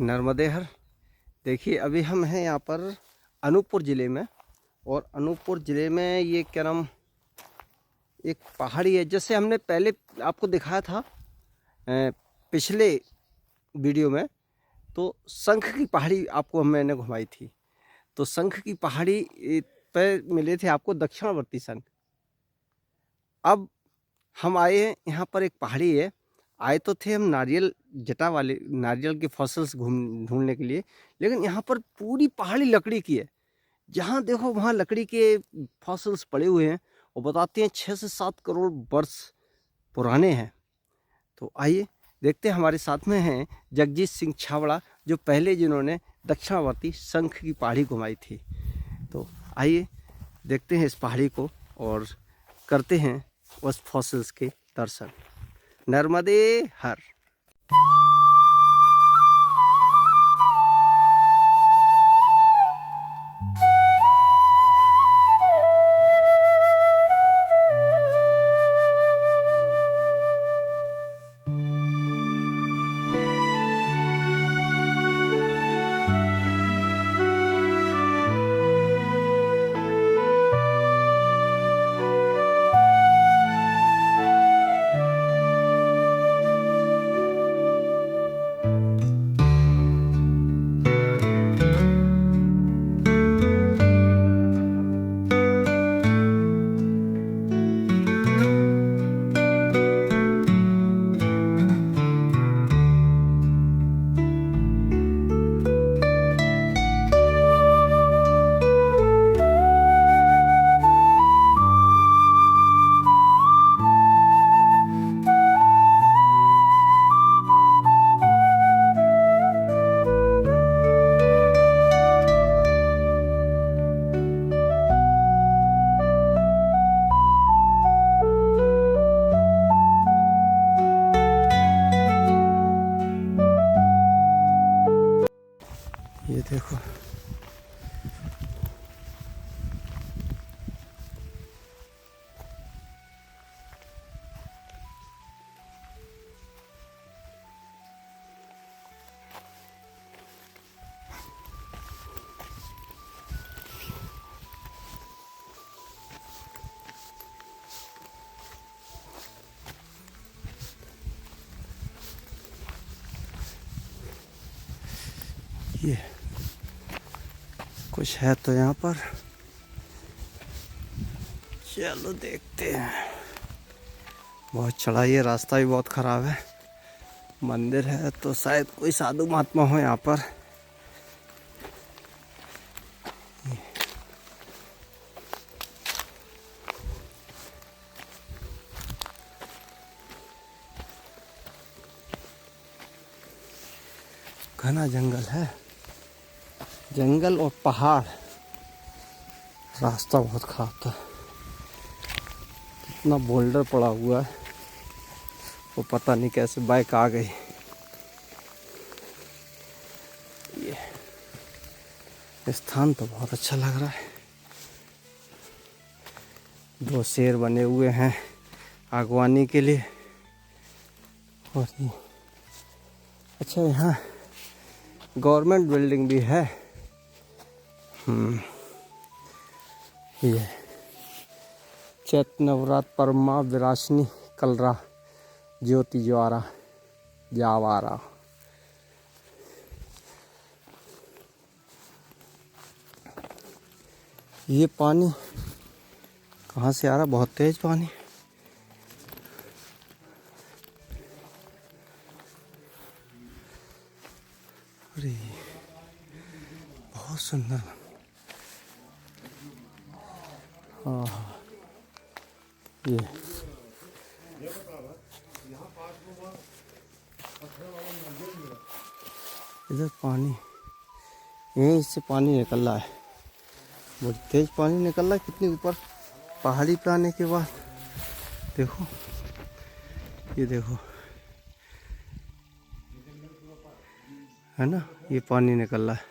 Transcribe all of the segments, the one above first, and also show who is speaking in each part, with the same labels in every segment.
Speaker 1: नर्मदे हर। देखिए अभी हम हैं यहाँ पर अनूपपुर ज़िले में, और अनूपपुर ज़िले में ये क्या नाम, एक पहाड़ी है। जैसे हमने पहले आपको दिखाया था पिछले वीडियो में, तो शंख की पहाड़ी आपको मैंने घुमाई थी। तो शंख की पहाड़ी पर मिले थे आपको दक्षिणावर्ती शंख। अब हम आए हैं यहाँ पर, एक पहाड़ी है। आए तो थे हम नारियल जटा वाले नारियल के फॉसिल्स ढूंढने के लिए, लेकिन यहाँ पर पूरी पहाड़ी लकड़ी की है। जहाँ देखो वहाँ लकड़ी के फॉसिल्स पड़े हुए हैं, और बताते हैं 6 से 7 करोड़ वर्ष पुराने हैं। तो आइए देखते हैं, हमारे साथ में हैं जगजीत सिंह छाबड़ा, जो पहले जिन्होंने दक्षिणावर्ती शंख की पहाड़ी घुमाई थी। तो आइए देखते हैं इस पहाड़ी को और करते हैं उस फॉसिल्स के दर्शन। नर्मदे हर। ये देखो, ये कुछ है तो यहाँ पर, चलो देखते हैं। बहुत चढ़ाई है, रास्ता भी बहुत खराब है। मंदिर है तो शायद कोई साधु महात्मा हो यहाँ पर। घना जंगल है, जंगल और पहाड़। रास्ता बहुत खराब था, इतना बोल्डर पड़ा हुआ है, वो पता नहीं कैसे बाइक आ गई। ये स्थान तो बहुत अच्छा लग रहा है। 2 शेर बने हुए हैं आगवानी के लिए। और ये अच्छा, यहाँ गवर्नमेंट बिल्डिंग भी है। ये चैत नवरात्र परमा विरासनी कलरा ज्योति ज्वारा जावारा। ये पानी कहाँ से आ रहा? बहुत तेज पानी। अरे बहुत सुंदर। हाँ ये इधर पानी, यहीं से पानी निकल रहा है, बहुत तेज पानी निकल रहा है। कितनी ऊपर पहाड़ी पे आने के बाद देखो, ये देखो है ना, ये पानी निकल रहा है।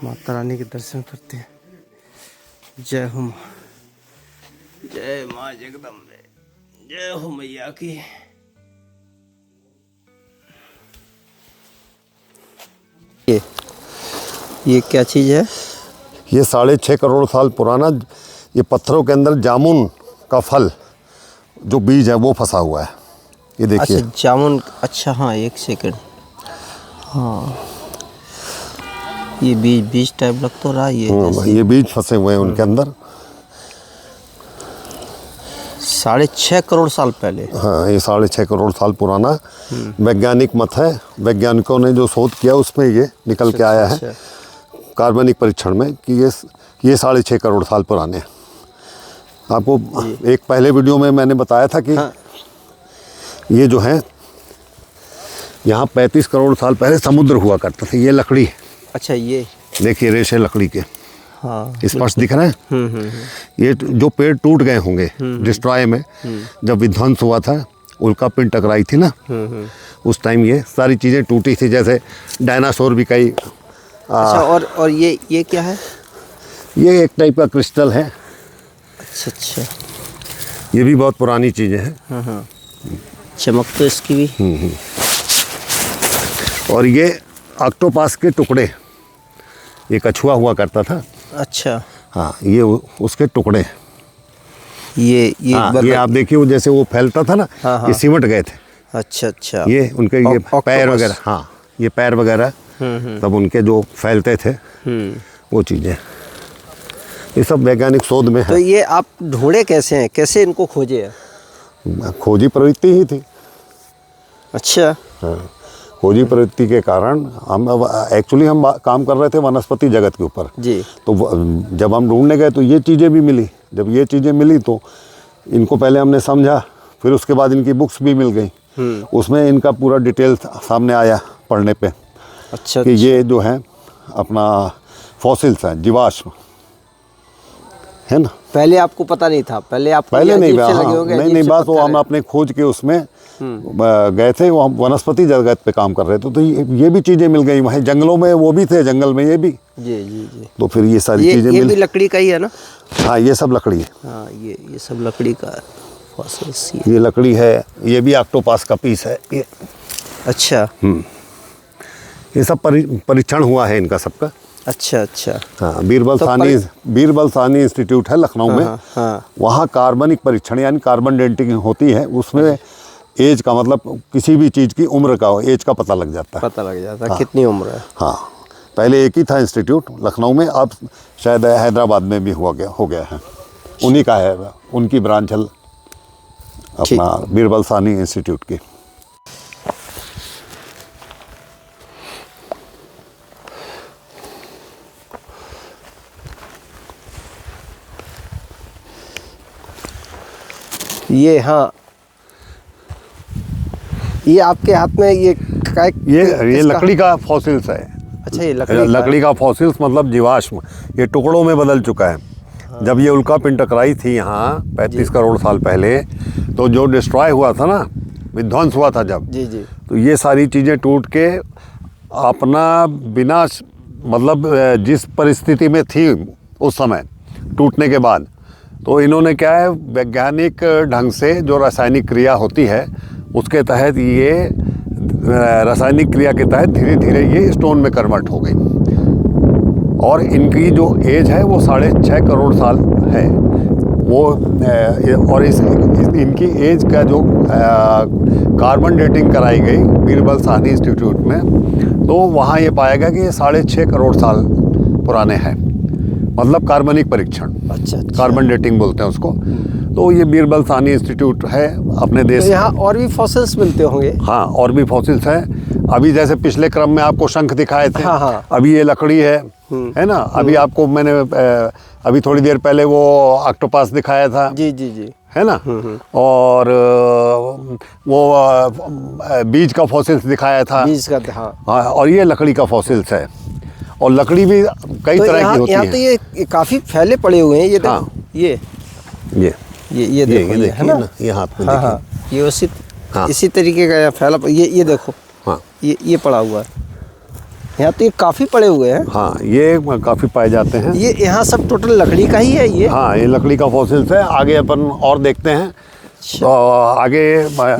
Speaker 1: माता रानी के दर्शन करते हैं। जय हो मां। जय माँ जगदम्बे, जय हो मैया की। ये क्या चीज़ है?
Speaker 2: ये 6.5 करोड़ साल पुराना, ये पत्थरों के अंदर जामुन का फल जो बीज है वो फंसा हुआ है। ये देखिए।
Speaker 1: अच्छा जामुन, अच्छा हाँ एक सेकंड, हाँ ये बीज टाइप लग तो रहा है
Speaker 2: ये बीज फंसे हुए हैं उनके अंदर।
Speaker 1: 6.5 करोड़ साल पहले।
Speaker 2: हाँ, ये 6.5 करोड़ साल पुराना वैज्ञानिक मत है। वैज्ञानिकों ने जो शोध किया उसमें ये निकल के आया है कार्बनिक परीक्षण में कि ये 6.5 करोड़ साल पुराने हैं। आपको एक पहले वीडियो में मैंने बताया था कि हाँ। ये जो है यहाँ 35 करोड़ साल पहले समुद्र हुआ करता था। ये लकड़ी है।
Speaker 1: अच्छा ये देखिए
Speaker 2: रेशे लकड़ी के,
Speaker 1: हाँ
Speaker 2: स्पष्ट दिख रहे हैं। ये जो पेड़ टूट गए होंगे डिस्ट्रॉय में, जब विध्वंस हुआ था, उल्का पिंड टकराई थी ना, उस टाइम ये सारी चीज़ें टूटी थी। जैसे डायनासोर भी कई।
Speaker 1: अच्छा और ये क्या है?
Speaker 2: ये एक टाइप का क्रिस्टल है।
Speaker 1: अच्छा अच्छा,
Speaker 2: ये भी बहुत पुरानी चीज़ें हैं।
Speaker 1: हाँ चमक तो इसकी भी।
Speaker 2: और ये ऑक्टोपस के टुकड़े, ये कछुआ हुआ करता था।
Speaker 1: अच्छा
Speaker 2: हाँ, ये उसके टुकड़े।
Speaker 1: ये
Speaker 2: हाँ, ये आप देखिए, वो जैसे वो फैलता था ना,
Speaker 1: हाँ,
Speaker 2: ये सिमट गए थे।
Speaker 1: अच्छा अच्छा,
Speaker 2: ये उनके ये पैर वगैरह, हाँ ये पैर वगैरह तब उनके जो फैलते थे वो चीज़ें, ये सब वैज्ञानिक शोध में है।
Speaker 1: तो ये आप ढूंढे कैसे हैं, कैसे इनको खोजे हैं?
Speaker 2: खोजी प्रवृत्ति ही थी।
Speaker 1: अच्छा
Speaker 2: हाँ, खोजी प्रवृत्ति के कारण हम काम कर रहे थे वनस्पति जगत के ऊपर
Speaker 1: जी।
Speaker 2: तो जब हम ढूंढने गए तो ये चीज़ें भी मिली। जब ये चीज़ें मिली तो इनको पहले हमने समझा, फिर उसके बाद इनकी बुक्स भी मिल गई। उसमें इनका पूरा डिटेल सामने आया पढ़ने पे।
Speaker 1: अच्छा
Speaker 2: कि ये जो है अपना फॉसिल्स हैं, जीवाश्म है ना।
Speaker 1: पहले आपको पता नहीं था? पहले आपको
Speaker 2: पहले नहीं,
Speaker 1: नहीं
Speaker 2: बात वो हम अपने खोज के उसमें गए थे, वो हम वनस्पति जगत पे काम कर रहे थे, तो ये भी चीज़ें मिल गई वहीं जंगलों में। वो भी थे जंगल में, ये भी
Speaker 1: जी जी जी।
Speaker 2: तो फिर ये सारी चीज़ें
Speaker 1: ये भी लकड़ी का ही है ना?
Speaker 2: हाँ, ये सब लकड़ी है।
Speaker 1: हाँ, ये सब लकड़ी का फॉसिल्स।
Speaker 2: ये लकड़ी है, ये भी ऑक्टोपस का पीस है ये।
Speaker 1: अच्छा,
Speaker 2: ये सब परीक्षण हुआ है इनका सबका।
Speaker 1: अच्छा अच्छा।
Speaker 2: हाँ, बीरबल साहनी इंस्टीट्यूट है लखनऊ में।
Speaker 1: हाँ।
Speaker 2: वहाँ कार्बनिक परीक्षण यानी कार्बन डेटिंग होती है। उसमें एज का मतलब किसी भी चीज़ की उम्र का एज का पता लग जाता है।
Speaker 1: हाँ। कितनी उम्र है।
Speaker 2: हाँ, पहले एक ही था इंस्टीट्यूट लखनऊ में, अब शायद हैदराबाद में भी हो गया है। उन्हीं का है, उनकी ब्रांच है अपना बीरबल साहनी इंस्टीट्यूट की।
Speaker 1: ये हाँ, ये आपके हाथ में ये
Speaker 2: लकड़ी का फॉसिल्स है।
Speaker 1: अच्छा, ये
Speaker 2: लकड़ी का फॉसिल्स मतलब जीवाश्म, ये टुकड़ों में बदल चुका है। हाँ। जब ये उल्का पिंड टकराई थी यहाँ 35 करोड़ साल पहले, तो जो डिस्ट्रॉय हुआ था ना, विध्वंस हुआ था जब,
Speaker 1: जी,
Speaker 2: तो ये सारी चीज़ें टूट के अपना विनाश, मतलब जिस परिस्थिति में थी उस समय टूटने के बाद, तो इन्होंने क्या है, वैज्ञानिक ढंग से जो रासायनिक क्रिया होती है उसके तहत, ये रासायनिक क्रिया के तहत धीरे धीरे ये स्टोन में कन्वर्ट हो गई। और इनकी जो एज है वो 6.5 करोड़ साल है वो। और इनकी एज का जो कार्बन डेटिंग कराई गई बीरबल साहनी इंस्टीट्यूट में, तो वहाँ ये पाया गया कि ये 6.5 करोड़ साल पुराने हैं। मतलब कार्बनिक परीक्षण,
Speaker 1: अच्छा।
Speaker 2: कार्बन डेटिंग बोलते हैं उसको। तो ये बीरबल साहनी इंस्टीट्यूट है अपने देश।
Speaker 1: तो यहाँ और भी फॉसिल्स मिलते होंगे?
Speaker 2: हाँ, और भी फॉसिल्स हैं। अभी जैसे पिछले क्रम में आपको शंख दिखाए थे।
Speaker 1: हाँ।
Speaker 2: अभी ये लकड़ी है ना। अभी आपको मैंने अभी थोड़ी देर पहले वो ऑक्टोपस दिखाया था।
Speaker 1: जी
Speaker 2: है ना। और वो बीज का फॉसिल्स दिखाया था।
Speaker 1: बीज का, हाँ।
Speaker 2: और ये लकड़ी का फॉसिल्स है। और लकड़ी भी कई तरह की होती है।
Speaker 1: तो ये काफी फैले पड़े हुए हैं। ये
Speaker 2: हाँ,
Speaker 1: ये देखो, ये है ना, ये हाथ में देखिए। हाँ, ये इसी तरीके का फैला। ये देखो।
Speaker 2: हाँ,
Speaker 1: ये पड़ा हुआ है। यहाँ तो ये काफ़ी पड़े हुए हैं।
Speaker 2: हाँ, ये काफ़ी पाए जाते हैं।
Speaker 1: ये यहाँ सब टोटल लकड़ी का ही है ये?
Speaker 2: हाँ, ये लकड़ी का फॉसिल्स है। आगे अपन और देखते हैं। तो आगे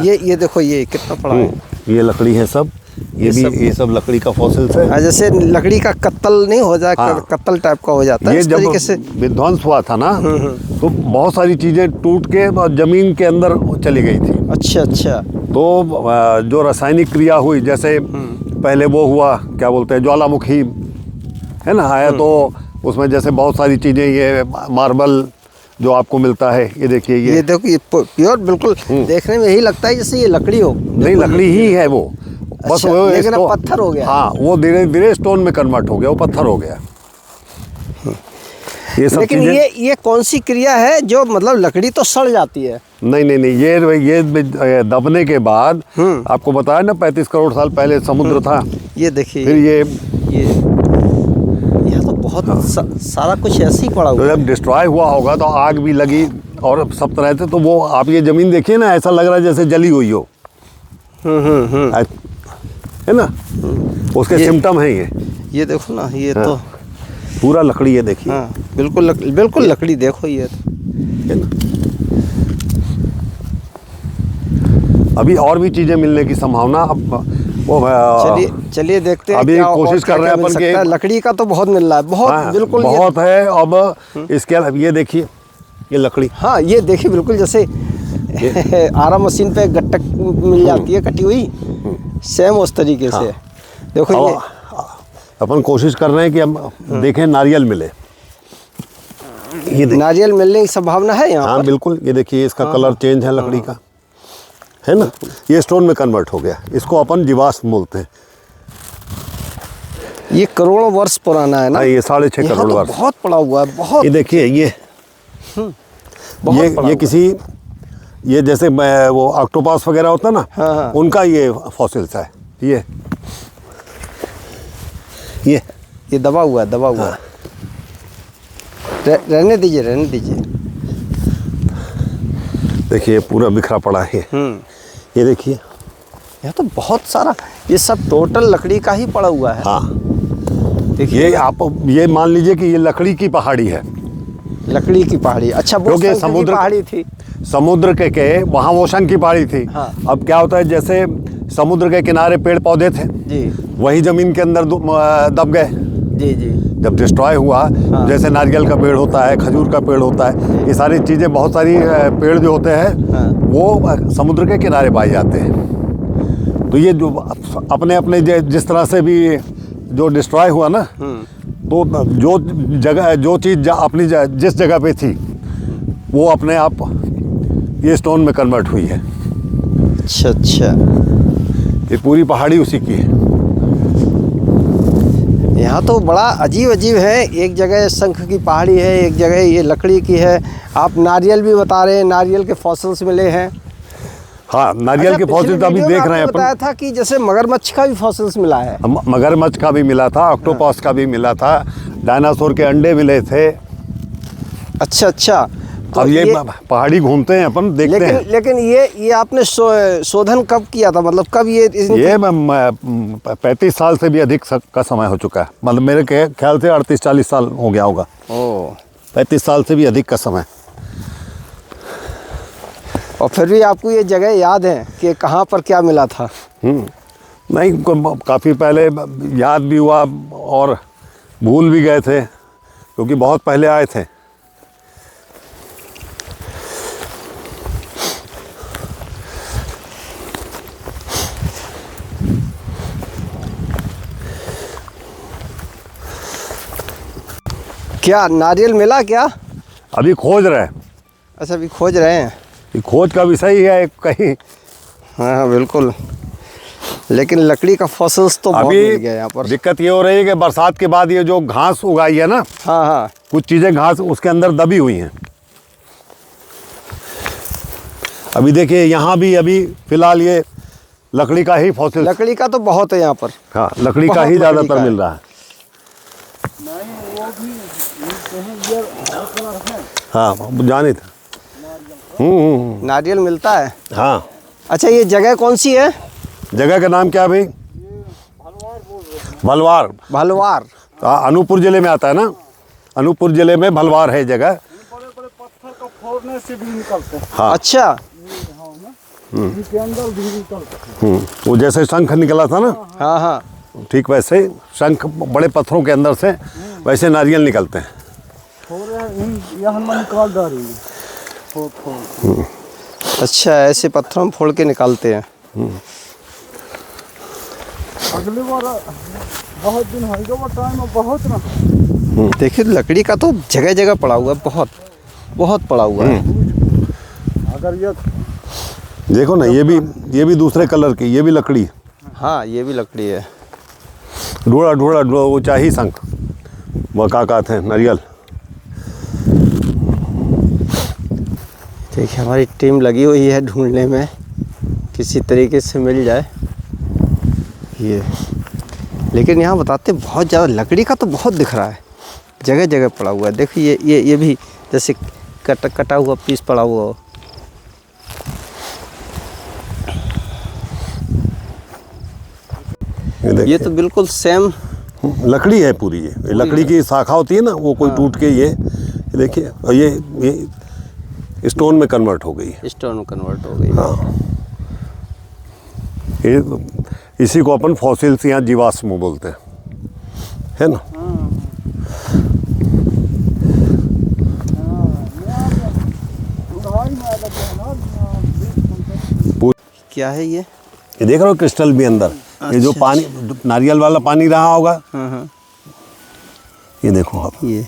Speaker 1: ये देखो ये कितना पड़ा है।
Speaker 2: ये लकड़ी है सब। ये सब लकड़ी का फॉसिल्स है।
Speaker 1: जैसे लकड़ी का कत्तल नहीं हो जाए,
Speaker 2: हाँ।
Speaker 1: कत्तल टाइप का हो जाता है।
Speaker 2: ये
Speaker 1: इस
Speaker 2: जब
Speaker 1: तरीके से
Speaker 2: विध्वंस हुआ था ना, तो बहुत सारी चीज़ें टूट के जमीन के अंदर चली गई थी।
Speaker 1: अच्छा अच्छा।
Speaker 2: तो जो रासायनिक क्रिया हुई, जैसे पहले वो हुआ, क्या बोलते हैं, ज्वालामुखी है ना, आया, तो उसमें जैसे बहुत सारी चीज़ें, ये मार्बल जो आपको मिलता है, ये देखिए,
Speaker 1: ये देखो, ये प्योर बिल्कुल देखने में यही लगता है जैसे ये लकड़ी हो।
Speaker 2: नहीं, लकड़ी ही है वो, बस
Speaker 1: अच्छा,
Speaker 2: वो
Speaker 1: लेकिन अब पत्थर हो गया।
Speaker 2: हाँ, वो धीरे धीरे स्टोन में कन्वर्ट हो गया, वो पत्थर हो गया। ये सब
Speaker 1: लेकिन ये कौन सी क्रिया है जो मतलब लकड़ी तो सड़ जाती है?
Speaker 2: नहीं नहीं नहीं, ये दबने के बाद, आपको बताया ना 35 करोड़ साल पहले समुद्र था।
Speaker 1: ये देखिए,
Speaker 2: फिर ये
Speaker 1: यहाँ तो बहुत सारा कुछ ऐसे ही पड़ा हुआ
Speaker 2: तो
Speaker 1: है।
Speaker 2: जब डिस्ट्रॉय हुआ होगा तो आग भी लगी और सब तरह से, तो वो आप ये ज़मीन देखिए ना, ऐसा लग रहा है जैसे जली हुई हो। है ना, उसके सिम्टम हैं
Speaker 1: ये देखो ना, ये
Speaker 2: हाँ,
Speaker 1: तो
Speaker 2: पूरा लकड़ी है, देखिए।
Speaker 1: हाँ, बिल्कुल लकड़ी देखो ये तो।
Speaker 2: है ना? अभी और भी चीज़ें मिलने की संभावना,
Speaker 1: चलिए देखते हैं।
Speaker 2: अभी
Speaker 1: क्या
Speaker 2: कोशिश कर रहे हैं अपन के।
Speaker 1: लकड़ी का तो बहुत मिल रहा है, बहुत।
Speaker 2: हाँ,
Speaker 1: बिल्कुल
Speaker 2: बहुत है। अब इसके अलावा ये देखिए, ये लकड़ी,
Speaker 1: हाँ, ये देखिए, बिल्कुल जैसे आरा मशीन पे गट्टक मिल जाती है कटी हुई, सेम उस तरीके से। देखो ये
Speaker 2: अपन कोशिश कर रहे हैं कि हम देखें नारियल मिले। ये
Speaker 1: नारियल मिलने की संभावना है यहाँ
Speaker 2: हाँ
Speaker 1: पर।
Speaker 2: बिल्कुल, ये देखिए, इसका कलर चेंज है लकड़ी का, है ना। ये स्टोन में कन्वर्ट हो गया, इसको अपन जीवाश्म बोलते हैं।
Speaker 1: ये करोड़ों वर्ष पुराना है ना?
Speaker 2: ये 6.5
Speaker 1: यहाँ
Speaker 2: करोड़
Speaker 1: तो
Speaker 2: वर्ष।
Speaker 1: बहुत पड़ा हुआ है, बहुत।
Speaker 2: ये देखिए, ये किसी, ये जैसे वो ऑक्टोपस वगैरह होता है ना,
Speaker 1: हाँ।
Speaker 2: उनका ये फॉसिल्स है। ये
Speaker 1: दबा हुआ है, दबा हुआ है। रहने दीजिए, रहने दीजिए।
Speaker 2: देखिए, पूरा बिखरा पड़ा है। ये देखिए,
Speaker 1: यहाँ तो बहुत सारा, ये सब टोटल लकड़ी का ही पड़ा हुआ है।
Speaker 2: हाँ,
Speaker 1: देखिए,
Speaker 2: ये आप ये मान लीजिए कि ये लकड़ी की पहाड़ी है।
Speaker 1: लकड़ी की पहाड़ी। अच्छा, वो
Speaker 2: क्योंकि
Speaker 1: शंख की पहाड़ी थी।
Speaker 2: समुद्र के वहाँ वो शंख की पहाड़ी थी।
Speaker 1: हाँ।
Speaker 2: अब क्या होता है, जैसे समुद्र के किनारे पेड़ पौधे थे
Speaker 1: जी
Speaker 2: वही ज़मीन के अंदर दब गए।
Speaker 1: जी जी।
Speaker 2: जब डिस्ट्रॉय हुआ,
Speaker 1: हाँ।
Speaker 2: जैसे नारियल का पेड़ होता है, खजूर का पेड़ होता है, ये सारी चीज़ें, बहुत सारी पेड़ जो होते हैं,
Speaker 1: हाँ।
Speaker 2: वो समुद्र के किनारे पाए जाते हैं। तो ये जो अपने अपने जिस तरह से भी जो डिस्ट्रॉय हुआ ना, तो जो चीज़ अपनी जिस जगह पे थी, वो अपने आप ये स्टोन में कन्वर्ट हुई है।
Speaker 1: अच्छा अच्छा।
Speaker 2: ये पूरी पहाड़ी उसी की है।
Speaker 1: यहाँ तो बड़ा अजीब अजीब है। एक जगह शंख की पहाड़ी है, एक जगह ये लकड़ी की है। आप नारियल भी बता रहे हैं, नारियल के फॉसिल्स मिले हैं।
Speaker 2: हाँ, नारियल के फॉसिल्स अभी देख रहे हैं अपन।
Speaker 1: बताया था कि जैसे मगरमच्छ का भी फॉसिल्स मिला है।
Speaker 2: मगरमच्छ का भी मिला था, ऑक्टोपस का भी मिला था, डायनासोर के अंडे मिले थे।
Speaker 1: अच्छा अच्छा।
Speaker 2: तो अब ये पहाड़ी घूमते हैं अपन, देखते हैं।
Speaker 1: लेकिन ये आपने शोधन कब किया था? मतलब कब ये
Speaker 2: 35 साल से भी अधिक का समय हो चुका है। मतलब मेरे ख्याल से 38-40 साल हो गया होगा। 35 साल से भी अधिक का समय।
Speaker 1: और फिर भी आपको ये जगह याद है कि कहाँ पर क्या मिला था?
Speaker 2: नहीं, काफ़ी पहले याद भी हुआ और भूल भी गए थे, क्योंकि बहुत पहले आए थे।
Speaker 1: क्या नारियल मिला क्या?
Speaker 2: अभी खोज रहे हैं।
Speaker 1: अच्छा, अभी खोज रहे हैं।
Speaker 2: ये खोज का विषय ही है कहीं।
Speaker 1: हाँ बिल्कुल। लेकिन लकड़ी का फॉसिल्स तो बहुत मिल गया यहाँ पर।
Speaker 2: दिक्कत ये हो रही है कि बरसात के बाद ये जो घास उगाई है ना,
Speaker 1: हाँ हाँ,
Speaker 2: कुछ चीज़ें घास उसके अंदर दबी हुई हैं। अभी देखिए, यहाँ भी अभी फिलहाल ये लकड़ी का ही फॉसिल।
Speaker 1: लकड़ी का तो बहुत है यहाँ पर।
Speaker 2: हाँ, लकड़ी का ही ज़्यादातर मिल रहा है। हाँ, जाने था।
Speaker 1: नारियल मिलता है।
Speaker 2: हाँ।
Speaker 1: अच्छा, ये जगह कौन सी है?
Speaker 2: जगह का नाम क्या है भाई? भलवार।
Speaker 1: भलवार।
Speaker 2: अनूपपुर जिले में आता है ना, अनूपपुर जिले में भलवार है जगह।
Speaker 3: बड़े बड़े पत्थर को फोड़ने से भी निकलते हैं।
Speaker 2: हाँ।
Speaker 1: अच्छा।
Speaker 3: इनके अंदर भी निकलते हैं।
Speaker 2: वो जैसे शंख निकला था ना,
Speaker 1: हाँ हाँ।
Speaker 2: ठीक वैसे ही शंख बड़े पत्थरों के अंदर से वैसे नारियल निकलते हैं।
Speaker 3: यहाँ में निकाल डाली फोड़।
Speaker 1: अच्छा, ऐसे पत्थरों में फोड़ के निकालते हैं।
Speaker 3: अगली बार बहुत दिन होगा, वो टाइम बहुत ना।
Speaker 1: देखिए लकड़ी का तो जगह जगह पड़ा हुआ है, बहुत बहुत पड़ा हुआ है।
Speaker 3: अगर ये
Speaker 2: देखो ना, ये भी दूसरे कलर की, ये भी लकड़ी।
Speaker 1: हाँ, ये भी लकड़ी है।
Speaker 2: ढोड़ा ढोड़ा ढोड़ा वो चाही शंख, वो का कहते हैं नारियल।
Speaker 1: देखिए हमारी टीम लगी हुई है ढूंढने में, किसी तरीके से मिल जाए ये। लेकिन यहाँ बताते बहुत ज़्यादा लकड़ी का तो बहुत दिख रहा है, जगह जगह पड़ा हुआ है। देखिए ये भी जैसे कटा हुआ पीस पड़ा हुआ हो। ये तो बिल्कुल सेम
Speaker 2: लकड़ी है पूरी। ये लकड़ी की शाखा होती है ना, वो कोई टूट के ये देखिए, और ये स्टोन में कन्वर्ट हो गई है।
Speaker 1: स्टोन में कन्वर्ट हो गई।
Speaker 2: हाँ, इसी को अपन फॉसिल्स या जीवाश्म बोलते हैं, है ना।
Speaker 1: क्या है ये
Speaker 2: देख रहे हो क्रिस्टल भी अंदर। ये जो पानी नारियल वाला पानी रहा होगा,
Speaker 1: हाँ।
Speaker 2: ये देखो आप,
Speaker 1: ये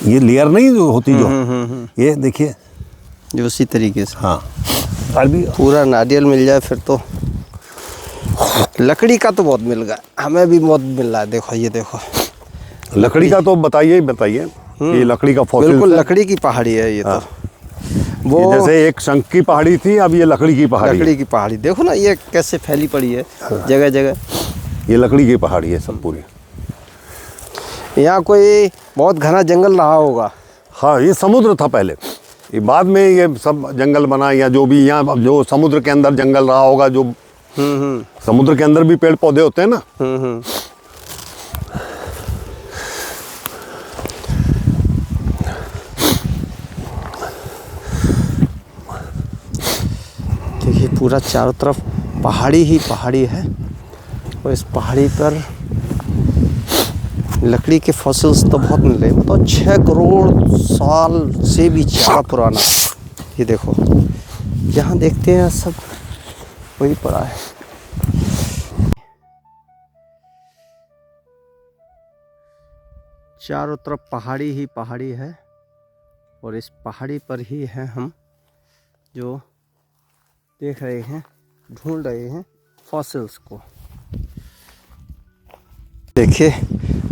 Speaker 2: ये लेयर नहीं जो होती जो, ये देखिए
Speaker 1: जो उसी तरीके से।
Speaker 2: हाँ, अभी
Speaker 1: पूरा नारियल मिल जाए फिर तो। लकड़ी का तो बहुत मिल गया, हमें भी बहुत मिल रहा है। देखो ये देखो,
Speaker 2: लकड़ी का तो बताइए ही बताइए। ये लकड़ी का फॉसिल,
Speaker 1: बिल्कुल लकड़ी की पहाड़ी है ये। तो वो
Speaker 2: जैसे एक शंख की पहाड़ी थी, अब ये लकड़ी की पहाड़ी है।
Speaker 1: लकड़ी की पहाड़ी देखो ना, ये कैसे फैली पड़ी है जगह जगह।
Speaker 2: ये लकड़ी की पहाड़ी है सब पूरी।
Speaker 1: यहाँ कोई बहुत घना जंगल रहा होगा।
Speaker 2: हाँ, ये समुद्र था पहले, ये बाद में ये सब जंगल बना, या जो भी यहाँ जो समुद्र के अंदर जंगल रहा होगा, जो समुद्र के अंदर भी पेड़ पौधे होते हैं ना।
Speaker 1: देखिए पूरा चारों तरफ पहाड़ी ही पहाड़ी है, और इस पहाड़ी पर लकड़ी के फॉसिल्स तो बहुत मिल रहे हैं। मतलब 6 करोड़ साल से भी ज़्यादा पुराना। ये देखो, जहाँ देखते हैं सब वही पड़ा है। चारों तरफ पहाड़ी ही पहाड़ी है, और इस पहाड़ी पर ही है हम जो देख रहे हैं, ढूंढ रहे हैं फॉसिल्स को। देखिए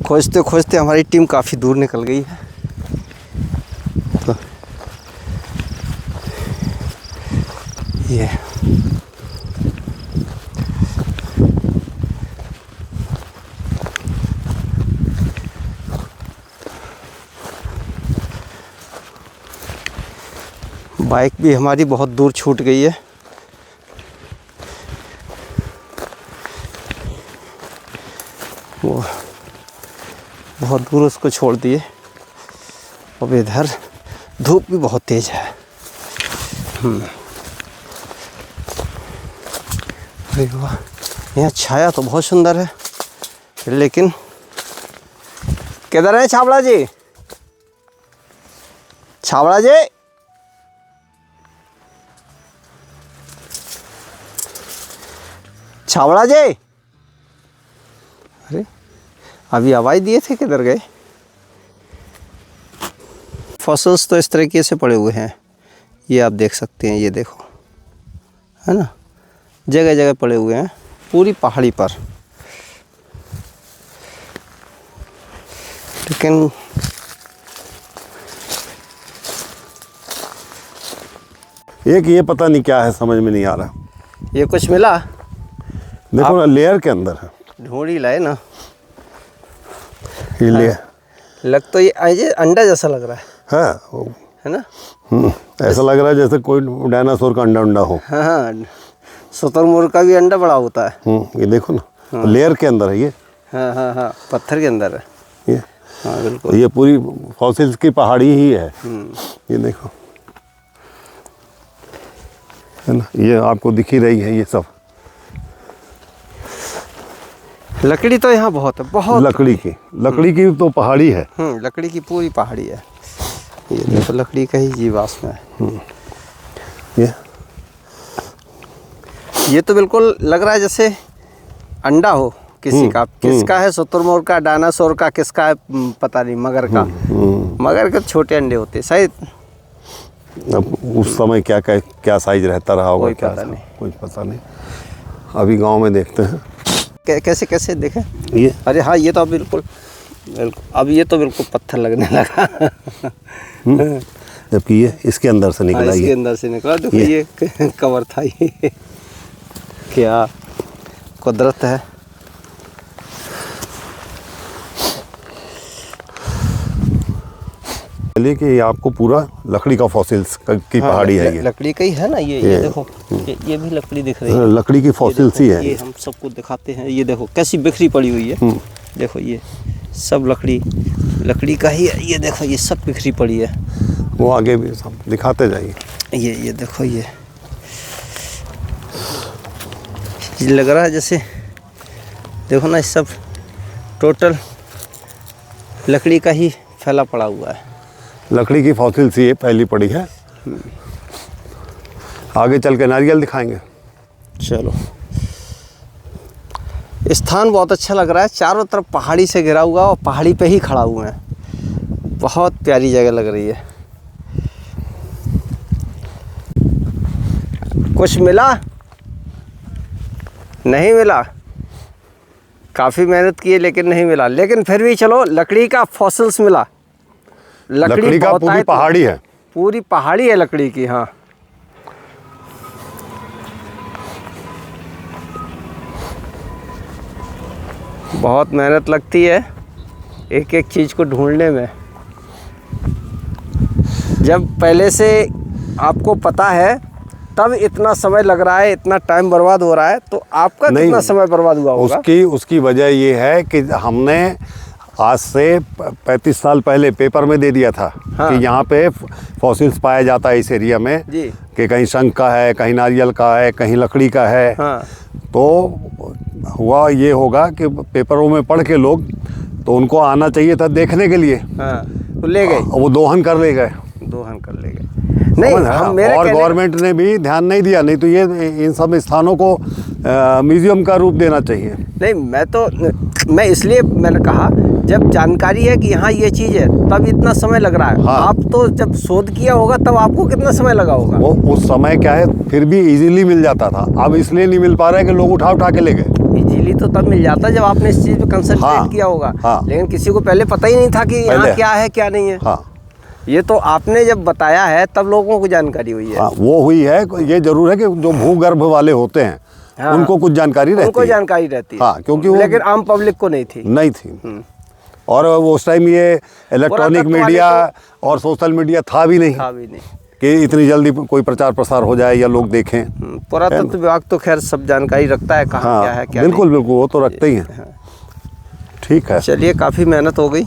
Speaker 1: खोजते खोजते हमारी टीम काफ़ी दूर निकल गई है। तो ये बाइक भी हमारी बहुत दूर छूट गई है। वो बहुत दूर उसको छोड़ दिए। अब इधर धूप भी बहुत तेज है। अरे वाह, यहाँ छाया तो बहुत सुंदर है, लेकिन किधर है छावड़ा जी? छावड़ा जी, छावड़ा जी। अरे अभी आवाज़ दिए थे, किधर गए? फॉसिल्स तो इस तरीके से पड़े हुए हैं, ये आप देख सकते हैं। ये देखो, है ना, जगह जगह पड़े हुए हैं पूरी पहाड़ी पर। लेकिन
Speaker 2: एक ये पता नहीं क्या है, समझ में नहीं आ रहा।
Speaker 1: ये कुछ मिला?
Speaker 2: देखो ना, लेयर के अंदर है।
Speaker 1: ढूंढ ही लाए ना।
Speaker 2: ये लेयर
Speaker 1: लग तो ये अंडा जैसा लग रहा
Speaker 2: है
Speaker 1: है ना?
Speaker 2: ऐसा लग रहा है जैसे कोई डायनासोर का अंडा हो।
Speaker 1: हाँ हाँ, शुतुरमुर्ग का भी अंडा बड़ा होता है।
Speaker 2: ये देखो ना, लेयर के अंदर है ये।
Speaker 1: हाँ हाँ हाँ, पत्थर के अंदर है
Speaker 2: ये।
Speaker 1: हाँ बिल्कुल।
Speaker 2: ये पूरी फॉसिल्स की पहाड़ी ही है। ये देखो, है ना, ये आपको दिख ही रही है ये सब।
Speaker 1: लकड़ी तो यहाँ बहुत है, बहुत
Speaker 2: लकड़ी की तो पहाड़ी है।
Speaker 1: लकड़ी की पूरी पहाड़ी है। ये देखो लकड़ी का ही जीवाश्म है। ये तो बिल्कुल लग रहा है जैसे अंडा हो किसी का। किसका है? शुतुरमुर्ग का, डायनासोर का, किसका है पता नहीं, मगर का। मगर के छोटे अंडे होते शायद।
Speaker 2: अब उस समय क्या साइज रहता रहा होगा,
Speaker 1: कोई
Speaker 2: क्या
Speaker 1: पता नहीं।
Speaker 2: कुछ पता नहीं। अभी गांव में देखते हैं।
Speaker 1: कैसे कैसे देखें
Speaker 2: ये,
Speaker 1: अरे हाँ, ये तो अब बिल्कुल अब ये तो बिल्कुल पत्थर लगने लगा।
Speaker 2: जबकि ये इसके अंदर से निकला।
Speaker 1: इसके अंदर से निकला। देखो ये कवर था। ये क्या कुदरत है।
Speaker 2: चलिए कि ये आपको पूरा लकड़ी का फॉसिल्स की पहाड़ी है ये।
Speaker 1: लकड़ी का ही है ना ये देखो, ये भी लकड़ी दिख रही है।
Speaker 2: लकड़ी की फॉसिल्स ही है।
Speaker 1: ये हम सबको दिखाते हैं। ये देखो कैसी बिखरी पड़ी हुई है। देखो ये सब लकड़ी का ही है। ये देखो ये सब बिखरी पड़ी है।
Speaker 2: वो आगे भी सब दिखाते जाइए।
Speaker 1: ये देखो ये लग रहा है जैसे, देखो ना, सब टोटल लकड़ी का ही फैला पड़ा हुआ है।
Speaker 2: लकड़ी की फॉसिल्स ये पहली पड़ी है। आगे चल के नारियल दिखाएंगे।
Speaker 1: चलो। स्थान बहुत अच्छा लग रहा है। चारों तरफ पहाड़ी से घिरा हुआ और पहाड़ी पे ही खड़ा हुआ है। बहुत प्यारी जगह लग रही है। कुछ मिला? नहीं मिला। काफ़ी मेहनत की लेकिन नहीं मिला। लेकिन फिर भी चलो, लकड़ी का फॉसिल्स मिला।
Speaker 2: लकड़ी का पूरी पहाड़ी है।
Speaker 1: पूरी पहाड़ी है लकड़ी की। हाँ, बहुत मेहनत लगती है एक एक चीज़ को ढूंढने में। जब पहले से आपको पता है तब इतना समय लग रहा है, इतना टाइम बर्बाद हो रहा है, तो आपका कितना समय बर्बाद हुआ होगा?
Speaker 2: उसकी वजह ये है कि हमने आज से 35 साल पहले पेपर में दे दिया था। हाँ। कि यहाँ पे फॉसिल्स पाया जाता है इस एरिया में जी। कि कहीं शंख का है, कहीं नारियल का है, कहीं लकड़ी का है। हाँ। तो हुआ ये होगा कि पेपरों में पढ़ के लोग, तो उनको आना चाहिए था देखने के लिए। हाँ।
Speaker 1: तो ले गए,
Speaker 2: वो दोहन कर ले गए।
Speaker 1: नहीं,
Speaker 2: और गवर्नमेंट ने भी ध्यान नहीं दिया। नहीं तो ये इन सब स्थानों को म्यूजियम का रूप देना चाहिए।
Speaker 1: नहीं, मैं इसलिए मैंने कहा, जब जानकारी है कि यहाँ ये चीज़ है तब इतना समय लग रहा है। हाँ। आप तो जब शोध किया होगा तब आपको कितना समय लगा होगा?
Speaker 2: वो उस समय क्या है, फिर भी इजीली मिल जाता था। अब इसलिए नहीं मिल पा रहा है कि लोग उठा के ले गए।
Speaker 1: इजीली तो तब मिल जाता जब आपने इस चीज़ पे कंसंट्रेट किया होगा। हाँ। लेकिन किसी को पहले पता ही नहीं था कि यहाँ क्या है क्या नहीं है। हाँ। ये तो आपने जब बताया है तब लोगों को जानकारी हुई है।
Speaker 2: हाँ, वो हुई है। ये जरूर है कि जो भूगर्भ वाले होते हैं, हाँ, उनको कुछ जानकारी रहती है। हाँ, क्योंकि लेकिन
Speaker 1: आम पब्लिक को नहीं थी।
Speaker 2: और वो उस टाइम ये इलेक्ट्रॉनिक मीडिया और सोशल मीडिया था भी नहीं कि इतनी जल्दी कोई प्रचार प्रसार हो जाए या लोग देखें।
Speaker 1: पुरातत्व विभाग तो खैर सब जानकारी रखता है, कहाँ क्या है क्या नहीं।
Speaker 2: बिल्कुल वो तो रखते ही हैं। ठीक है,
Speaker 1: चलिए, काफ़ी मेहनत हो गई।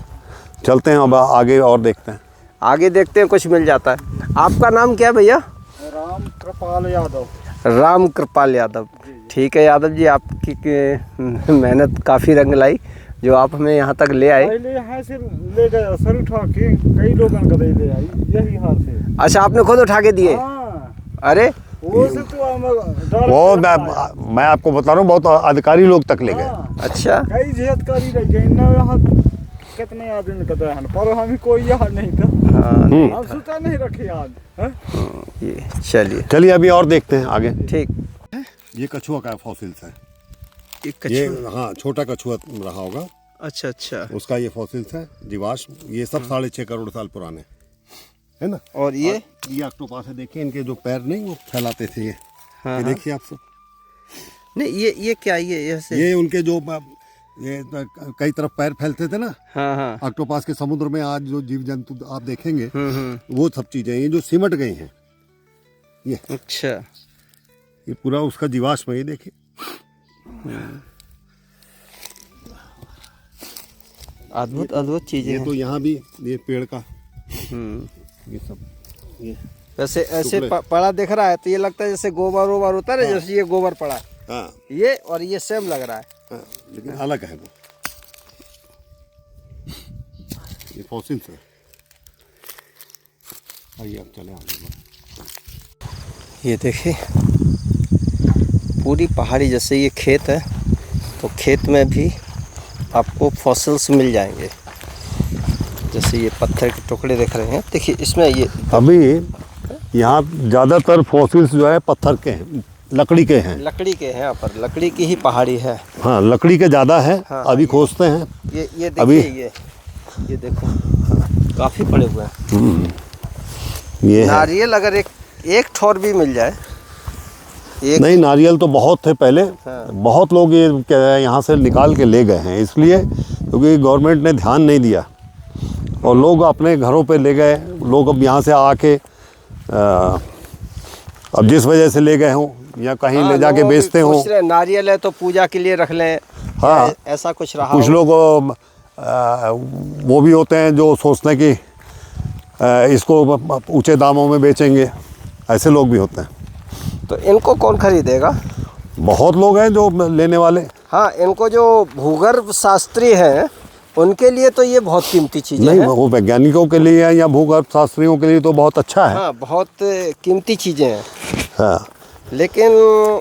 Speaker 2: चलते हैं अब आगे और देखते हैं।
Speaker 1: आगे देखते हैं, कुछ मिल जाता है। आपका नाम क्या है भैया?
Speaker 3: राम कृपाल यादव।
Speaker 1: राम कृपाल यादव। ठीक है यादव जी, आपकी मेहनत काफ़ी रंग लाई जो आप हमें यहाँ तक ले आए।
Speaker 3: पहले यहाँ से ले गए, सर उठा के कई लोगों का ले आई यही हाथ से।
Speaker 1: अच्छा, आपने खुद उठा के दिए?
Speaker 3: हाँ।
Speaker 1: अरे
Speaker 3: वो से
Speaker 2: तो मैं आपको बता रहा हूँ, बहुत अधिकारी लोग तक ले गए।
Speaker 1: अच्छा,
Speaker 3: कई अधिकारी रह गए। कितने आदमी कहते हैं, पर हमें कोई याद नहीं था। हम सोचा नहीं रखे याद।
Speaker 1: ये चलिए
Speaker 2: अभी और देखते हैं आगे।
Speaker 1: ठीक।
Speaker 2: ये कछुआ का फॉसिल्स है।
Speaker 1: ये
Speaker 2: हाँ, छोटा कछुआ रहा होगा।
Speaker 1: अच्छा,
Speaker 2: उसका ये फॉसिल्स है, जीवाश्म। ये सब 6.5 करोड़ साल पुराने है ना।
Speaker 1: और ये
Speaker 2: ऑक्टोपस है। देखिए, इनके जो पैर नहीं वो फैलाते थे ये। हाँ, ये देखिए आप सब।
Speaker 1: नहीं, ये क्या,
Speaker 2: ये उनके जो ये कई तरफ पैर फैलते थे ना।
Speaker 1: हाँ।
Speaker 2: ऑक्टोपस के समुद्र में आज जो जीव जंतु आप देखेंगे, वो सब चीजें ये जो सिमट गई हैं ये।
Speaker 1: अच्छा,
Speaker 2: ये पूरा उसका जीवाश्म है, ये देखिए।
Speaker 1: अद्भुत अद्भुत चीजें
Speaker 2: ये
Speaker 1: हैं।
Speaker 2: तो यहाँ भी ये पेड़ का ये सब ये
Speaker 1: वैसे ऐसे
Speaker 2: टुकड़े।
Speaker 1: पड़ा दिख रहा है तो ये लगता है जैसे गोबर वोबर होता है ना, जैसे ये गोबर पड़ा है
Speaker 2: हाँ
Speaker 1: ये, और ये सेम लग रहा है।
Speaker 2: हाँ, लेकिन अलग है वो, ये फॉसिल्स है। आइए अब चले आगे।
Speaker 1: ये देखिए पूरी पहाड़ी, जैसे ये खेत है तो खेत में भी आपको फॉसिल्स मिल जाएंगे। जैसे ये पत्थर के टुकड़े दिख रहे हैं, देखिए इसमें ये
Speaker 2: अभी यहाँ ज़्यादातर फॉसिल्स जो है पत्थर के हैं, लकड़ी के हैं।
Speaker 1: लकड़ी के हैं, यहाँ पर लकड़ी की ही पहाड़ी है।
Speaker 2: हाँ लकड़ी के ज़्यादा है।
Speaker 1: हाँ,
Speaker 2: अभी खोजते हैं।
Speaker 1: ये
Speaker 2: अभी
Speaker 1: देखिए ये देखो काफ़ी पड़े हुए हैं।
Speaker 2: ये है।
Speaker 1: नारियल अगर एक ठोर भी मिल जाए, एक
Speaker 2: नहीं, नारियल तो बहुत थे पहले।
Speaker 1: हाँ।
Speaker 2: बहुत लोग ये यहाँ से निकाल के ले गए हैं, इसलिए क्योंकि गवर्नमेंट ने ध्यान नहीं दिया और लोग अपने घरों पे ले गए। लोग अब यहाँ से आके अब जिस वजह से ले गए हों या कहीं
Speaker 1: हाँ,
Speaker 2: ले जाके
Speaker 1: लोग
Speaker 2: बेचते हों।
Speaker 1: सोच रहे हैं, नारियल है तो पूजा के लिए रख लें।
Speaker 2: हाँ।
Speaker 1: या ऐसा कुछ रहा
Speaker 2: कुछ
Speaker 1: हो।
Speaker 2: लोग वो भी होते हैं जो सोचते हैं कि इसको ऊंचे दामों में बेचेंगे, ऐसे लोग भी होते हैं।
Speaker 1: तो इनको कौन खरीदेगा?
Speaker 2: बहुत लोग हैं जो लेने वाले।
Speaker 1: हाँ, इनको जो भूगर्भ शास्त्री हैं उनके लिए तो ये बहुत कीमती चीज़ें
Speaker 2: नहीं,
Speaker 1: हैं।
Speaker 2: वो वैज्ञानिकों के लिए या भूगर्भ शास्त्रियों के लिए तो बहुत अच्छा है।
Speaker 1: हाँ, बहुत कीमती चीज़ें हैं।
Speaker 2: हाँ।
Speaker 1: लेकिन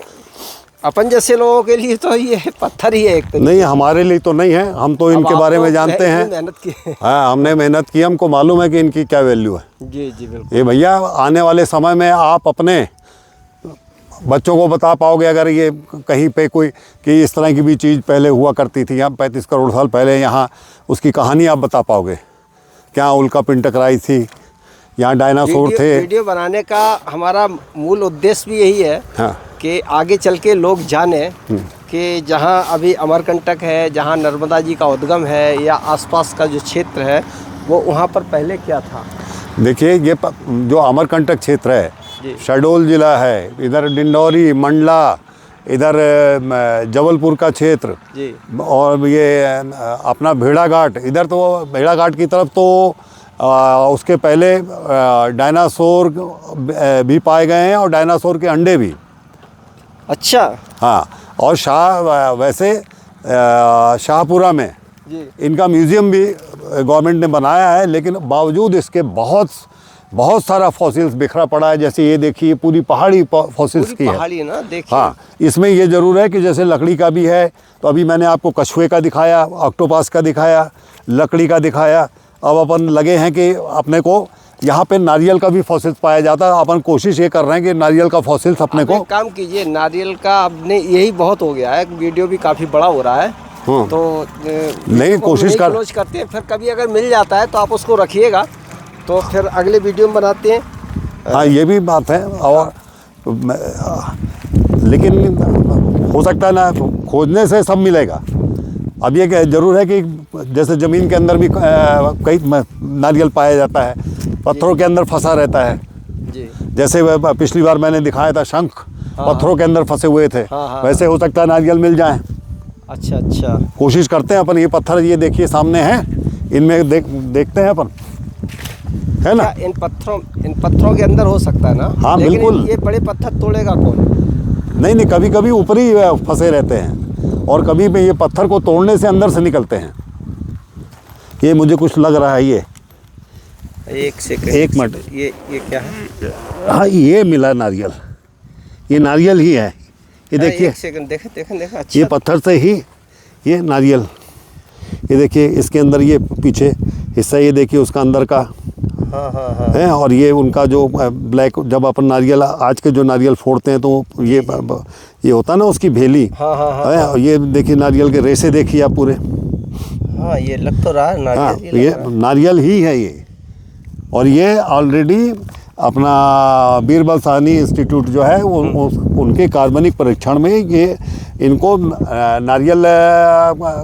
Speaker 1: अपन जैसे लोगों के लिए तो ये पत्थर ही है एक तरीके।
Speaker 2: नहीं, हमारे लिए तो नहीं है, हम तो इनके बारे में जानते हैं।
Speaker 1: मेहनत की।
Speaker 2: हाँ, हमने मेहनत की, हमको मालूम है कि इनकी क्या वैल्यू है।
Speaker 1: जी जी बिल्कुल।
Speaker 2: ये भैया आने वाले समय में आप अपने बच्चों को बता पाओगे अगर ये कहीं पे कोई कि इस तरह की भी चीज़ पहले हुआ करती थी, यहाँ 35 करोड़ साल पहले यहाँ उसकी कहानी आप बता पाओगे। क्या उल्का पिंड टकराई थी, यहाँ डायनासोर थे।
Speaker 1: वीडियो बनाने का हमारा मूल उद्देश्य भी यही है।
Speaker 2: हाँ।
Speaker 1: कि आगे चल के लोग जाने कि जहाँ अभी अमरकंटक है, जहाँ नर्मदा जी का उद्गम है या आसपास का जो क्षेत्र है वो वहाँ पर पहले क्या था।
Speaker 2: देखिए ये जो अमरकंटक क्षेत्र है,
Speaker 1: जी।
Speaker 2: शहडोल जिला है, इधर डिंडौरी, मंडला, इधर जबलपुर का क्षेत्र
Speaker 1: जी।
Speaker 2: और ये अपना भेड़ाघाट, इधर तो भेड़ाघाट की तरफ तो उसके पहले डायनासोर भी पाए गए हैं और डायनासोर के अंडे भी।
Speaker 1: अच्छा।
Speaker 2: हाँ, और वैसे शाहपुरा में
Speaker 1: जी।
Speaker 2: इनका म्यूज़ियम भी गवर्नमेंट ने बनाया है, लेकिन बावजूद इसके बहुत सारा फॉसिल्स बिखरा पड़ा है। जैसे ये देखिए पूरी पहाड़ी फॉसिल्स की है।
Speaker 1: पहाड़ी है ना, देखिए।
Speaker 2: हाँ, इसमें ये ज़रूर है कि जैसे लकड़ी का भी है, तो अभी मैंने आपको कछुए का दिखाया, ऑक्टोपस का दिखाया, लकड़ी का दिखाया। अब अपन लगे हैं कि अपने को यहाँ पे नारियल का भी फॉसिल्स पाया जाता है। अपन कोशिश ये कर रहे हैं कि नारियल का फॉसिल्स अपने को।
Speaker 1: एक काम कीजिए, नारियल का अपने यही बहुत हो गया है, वीडियो भी काफ़ी बड़ा हो रहा है।
Speaker 2: हाँ।
Speaker 1: तो
Speaker 2: नहीं, कोशिश
Speaker 1: क्लोज करते हैं, फिर कभी अगर मिल जाता है तो आप उसको रखिएगा, तो फिर अगले वीडियो में बनाते हैं।
Speaker 2: हाँ, ये भी बात है। और लेकिन हो सकता है ना, खोजने से सब मिलेगा। अब ये जरूर है कि जैसे ज़मीन के अंदर भी कई नारियल पाया जाता है, पत्थरों के अंदर फंसा रहता है।
Speaker 1: जी।
Speaker 2: जैसे पिछली बार मैंने दिखाया था शंख, पत्थरों के अंदर फंसे हुए थे।
Speaker 1: हाँ।
Speaker 2: वैसे हो सकता है नारियल मिल जाए।
Speaker 1: अच्छा अच्छा।
Speaker 2: कोशिश करते हैं अपन। ये पत्थर ये देखिए सामने हैं, इनमें देखते हैं अपन, है ना।
Speaker 1: इन पत्थरों के अंदर हो सकता है ना।
Speaker 2: हाँ,
Speaker 1: लेकिन
Speaker 2: बिल्कुल।
Speaker 1: ये बड़े पत्थर तोड़ेगा कौन?
Speaker 2: नहीं, कभी कभी ऊपर ही फंसे रहते हैं और कभी भी ये पत्थर को तोड़ने से अंदर से निकलते हैं। ये मुझे कुछ लग रहा है। ये
Speaker 1: एक सेकंड,
Speaker 2: एक मिनट।
Speaker 1: ये क्या है?
Speaker 2: हाँ, ये मिला नारियल, ये नारियल ही है। ये देखिए,
Speaker 1: एक सेकंड, देखें। अच्छा।
Speaker 2: ये पत्थर से ही ये नारियल, ये देखिए इसके अंदर ये पीछे हिस्सा, ये देखिए उसका अंदर का
Speaker 1: हाँ।
Speaker 2: है। और ये उनका जो ब्लैक, जब अपन नारियल आज के जो नारियल फोड़ते हैं तो ये होता है ना उसकी भेली।
Speaker 1: हाँ।
Speaker 2: है। और ये देखिए नारियल के रेसे देखिए आप पूरे।
Speaker 1: हाँ, ये लग तो रहा है नारियल।
Speaker 2: हाँ,
Speaker 1: ये
Speaker 2: ये
Speaker 1: लग रहा है।
Speaker 2: नारियल ही है ये। और ये ऑलरेडी अपना बीरबल साहनी इंस्टीट्यूट जो है वो उनके कार्बनिक परीक्षण में ये इनको नारियल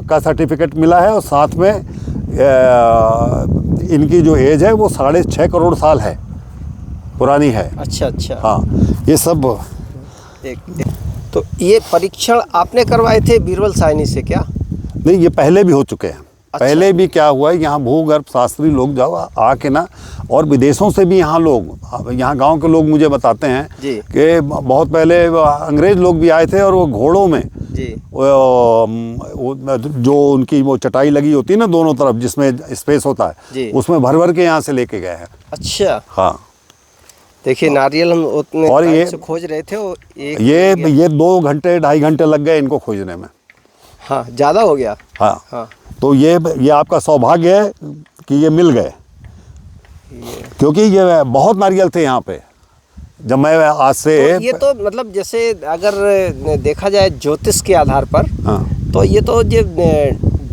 Speaker 2: का सर्टिफिकेट मिला है। और साथ में इनकी जो एज है वो 6.5 करोड़ साल है, पुरानी है।
Speaker 1: अच्छा।
Speaker 2: हाँ, ये सब
Speaker 1: तो ये परीक्षण आपने करवाए थे बीरबल साहनी से क्या?
Speaker 2: नहीं, ये पहले भी हो चुके हैं। पहले भी क्या हुआ है, यहाँ भूगर्भ शास्त्री लोग जब आके ना, और विदेशों से भी यहाँ लोग, यहाँ गांव के लोग मुझे बताते हैं
Speaker 1: जी।
Speaker 2: कि बहुत पहले अंग्रेज लोग भी आए थे और वो घोड़ों में
Speaker 1: जी।
Speaker 2: जो उनकी वो चटाई लगी होती है ना दोनों तरफ, जिसमें स्पेस होता
Speaker 1: जी।
Speaker 2: है, उसमें भर भर के यहाँ से लेके गए हैं।
Speaker 1: अच्छा।
Speaker 2: हाँ,
Speaker 1: देखिए नारियल हम उतने
Speaker 2: और ये
Speaker 1: टाइम से खोज रहे थे, वो एक
Speaker 2: ये 2 घंटे 2.5 घंटे लग गए इनको खोजने में।
Speaker 1: हाँ, ज़्यादा हो गया।
Speaker 2: हाँ,
Speaker 1: हाँ।
Speaker 2: तो ये आपका सौभाग्य है कि ये मिल गए, क्योंकि ये बहुत नारियल थे यहाँ पे जब मैं आज से।
Speaker 1: तो ये तो मतलब जैसे अगर देखा जाए ज्योतिष के आधार पर,
Speaker 2: हाँ,
Speaker 1: तो ये तो जो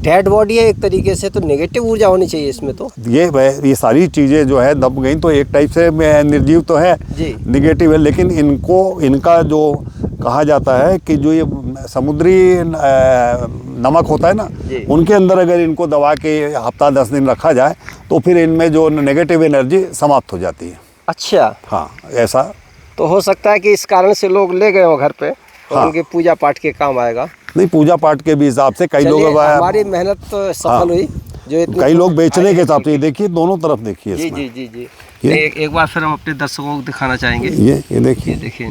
Speaker 1: डेड बॉडी है एक तरीके से, तो नेगेटिव ऊर्जा होनी चाहिए इसमें तो।
Speaker 2: ये सारी चीज़ें जो है दब गई, तो एक टाइप से निर्जीव तो है
Speaker 1: जी।
Speaker 2: निगेटिव है, लेकिन इनका जो कहा जाता है कि जो ये समुद्री नमक होता है ना,
Speaker 1: जी।
Speaker 2: उनके अंदर अगर इनको दबा के हफ्ता 10 दिन रखा जाए तो फिर इनमें जो नेगेटिव एनर्जी समाप्त हो जाती है।
Speaker 1: अच्छा।
Speaker 2: हाँ, ऐसा
Speaker 1: तो हो सकता है कि इस कारण से लोग ले गए हो घर पे, और
Speaker 2: हाँ।
Speaker 1: उनके पूजा पाठ के काम आएगा।
Speaker 2: नहीं, पूजा पाठ के भी हिसाब से कई लोग,
Speaker 1: हमारी मेहनत तो सफल
Speaker 2: हाँ।
Speaker 1: हुई, जो इतनी
Speaker 2: कई लोग बेचने के हिसाब से। ये देखिए दोनों तरफ देखिए
Speaker 1: जी
Speaker 2: इसमें।
Speaker 1: जी जी जी। एक बार फिर हम अपने दर्शकों को दिखाना चाहेंगे।
Speaker 2: ये देखिए,
Speaker 1: ये देखिए,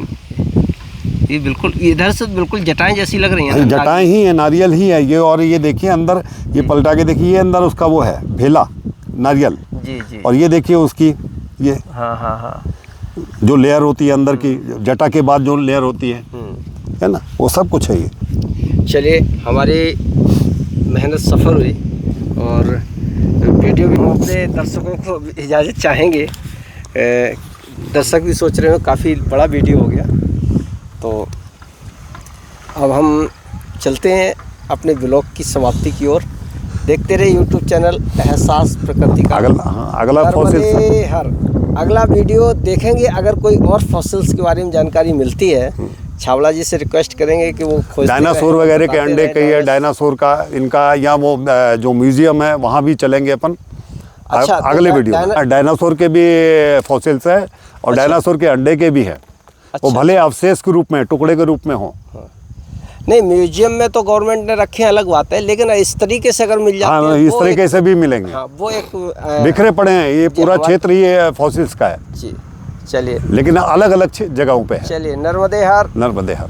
Speaker 1: ये बिल्कुल इधर से बिल्कुल जटाएं जैसी लग रही हैं।
Speaker 2: जटाएं ही है, नारियल ही है ये। और ये देखिए अंदर, ये पलटा के देखिए, ये अंदर उसका वो है भेला नारियल।
Speaker 1: जी जी।
Speaker 2: और ये देखिए उसकी ये
Speaker 1: हाँ हाँ हाँ।
Speaker 2: जो लेयर होती है अंदर की, जटा के बाद जो लेयर होती है ना, वो सब कुछ है ये।
Speaker 1: चलिए, हमारी मेहनत सफल हुई, और वीडियो भी हम अपने दर्शकों को इजाज़त चाहेंगे। दर्शक भी सोच रहे हो काफ़ी बड़ा वीडियो हो गया, तो अब हम चलते हैं अपने ब्लॉग की समाप्ति की ओर। देखते रहे यूट्यूब चैनल एहसास प्रकृति का।
Speaker 2: अगला फॉसिल्स,
Speaker 1: अगला वीडियो देखेंगे। अगर कोई और फॉसिल्स के बारे में जानकारी मिलती है, छावला जी से रिक्वेस्ट करेंगे कि वो खोजते
Speaker 2: डायनासोर
Speaker 1: रहें,
Speaker 2: वगैरह के
Speaker 1: बताते
Speaker 2: अंडे
Speaker 1: रहें।
Speaker 2: कई है, डायनासोर का इनका, या वो जो म्यूजियम है वहाँ भी चलेंगे अपन।
Speaker 1: अच्छा,
Speaker 2: अगले वीडियो में डायनासोर के भी फॉसिल्स है, और डायनासोर के अंडे के भी है। वो भले अवशेष के रूप में, टुकड़े के रूप में हो।
Speaker 1: नहीं, म्यूजियम में तो गवर्नमेंट ने रखे हैं, अलग बात है, लेकिन इस तरीके से अगर मिल जाते
Speaker 2: हाँ,
Speaker 1: हैं,
Speaker 2: इस तरीके से भी मिलेंगे।
Speaker 1: हाँ, वो एक
Speaker 2: बिखरे पड़े हैं, ये पूरा क्षेत्र ये फॉसिल्स का है।
Speaker 1: जी। चलिए,
Speaker 2: लेकिन अलग अलग जगहों पे है।
Speaker 1: चलिए, नर्मदे हर।
Speaker 2: नर्मदे हर।